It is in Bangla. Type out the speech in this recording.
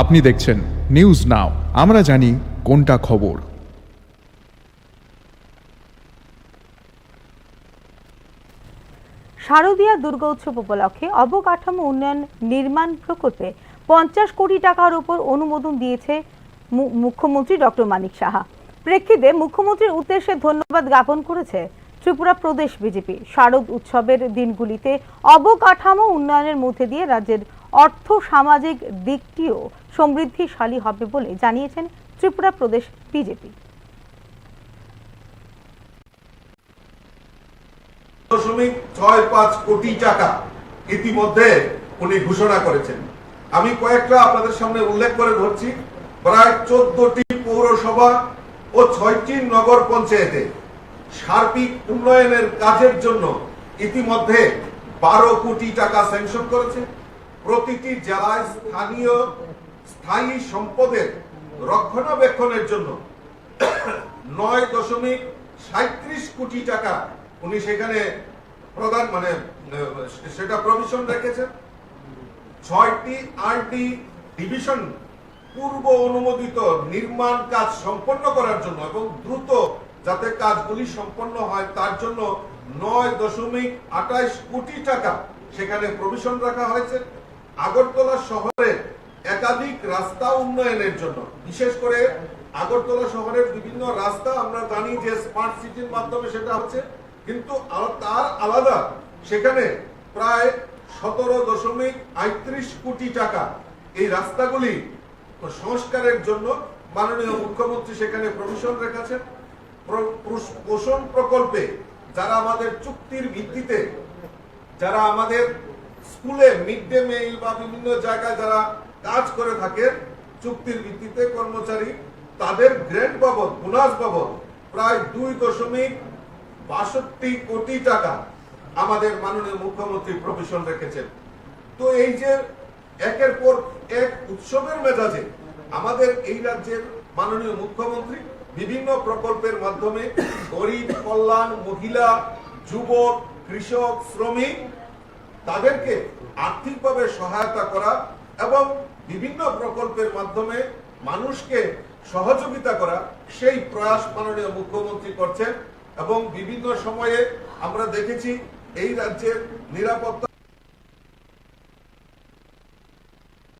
আপনি দেখছেন নিউজ নাও, আমরা জানি কোনটা খবর। শারদীয়া দুর্গোৎসব উপলক্ষে অবকাঠামো উন্নয়ন নির্মাণ প্রকল্পে 50 কোটি টাকার উপর অনুমোদন দিয়েছে মুখ্যমন্ত্রী ডক্টর মানিক সাহা। প্রেক্ষিতে মুখ্যমন্ত্রীর উদ্দেশ্যে ধন্যবাদ জ্ঞাপন করেছে ত্রিপুরা প্রদেশ বিজেপি। শারদ উৎসবের দিনগুলিতে অবকাঠামো উন্নয়নের মধ্যে দিয়ে রাজ্যের অর্থ সামাজিক দিকটিও সমৃদ্ধিশালী হবে বলে জানিয়েছেন ত্রিপুরা প্রদেশ বিজেপি। 0.65 কোটি টাকা ইতিমধ্যে উনি ঘোষণা করেছেন। আমি কয়েকটা আপনাদের সামনে উল্লেখ করে ধরছি। প্রায় 14টি পৌরসভা ও 6টি নগর পঞ্চায়েতে সার্বিক উন্নয়নের কাজের জন্য ইতিমধ্যে 12 কোটি টাকা স্যাংশন করেছে। প্রতিটি জেলায় স্থায়ী সম্পদের রক্ষণাবেক্ষণের জন্য 9.37 কোটি টাকা উনি সেখানে প্রদান সেটা প্রভিশন রেখেছেন। 6টি আরটি ডিভিশন পূর্ব অনুমোদিত নির্মাণ কাজ সম্পন্ন করার জন্য এবং দ্রুত যাতে কাজগুলি সম্পন্ন হয় তার জন্য 9.28 কোটি টাকা সেখানে প্রভিশন রাখা হয়েছে। আগরতলা শহরের একাধিক রাস্তা উন্নয়নের জন্য, বিশেষ করে আগরতলা শহরের বিভিন্ন রাস্তা আমরা জানি যে স্মার্ট সিটির মাধ্যমে সেটা হচ্ছে, কিন্তু তার আলাদা সেখানে প্রায় 17.38 কোটি টাকা এই রাস্তাগুলি সংস্কারের জন্য মাননীয় মুখ্যমন্ত্রী সেখানে প্রভিশন রেখেছেন। পোষণ প্রকল্পে যারা আমাদের চুক্তির ভিত্তিতে যারা আমাদের স্কুলে মিড ডে মিল বা বিভিন্ন জায়গায় যারা কাজ করে থাকে চুক্তির ভিত্তিতে কর্মচারী, তাদের গ্রেড বাবদ বোনাস বাবদ প্রায় 2.62 কোটি টাকা আমাদের মাননীয় মুখ্যমন্ত্রী প্রভিশন রেখেছেন। তো এই যে একের পর এক উৎসবের মেজাজে আমাদের এই রাজ্যের মাননীয় মুখ্যমন্ত্রী বিভিন্ন প্রকল্পের মাধ্যমে গরিব কল্যাণ, মহিলা, যুবক, কৃষক, শ্রমিক তাদেরকে আর্থিকভাবে সহায়তা করা এবং বিভিন্ন প্রকল্পের মাধ্যমে মানুষকে সহযোগিতা করা, সেই প্রয়াস মাননীয় মুখ্যমন্ত্রী করছেন। এবং বিভিন্ন সময়ে আমরা দেখেছি এই রাজ্যের নিরাপত্তা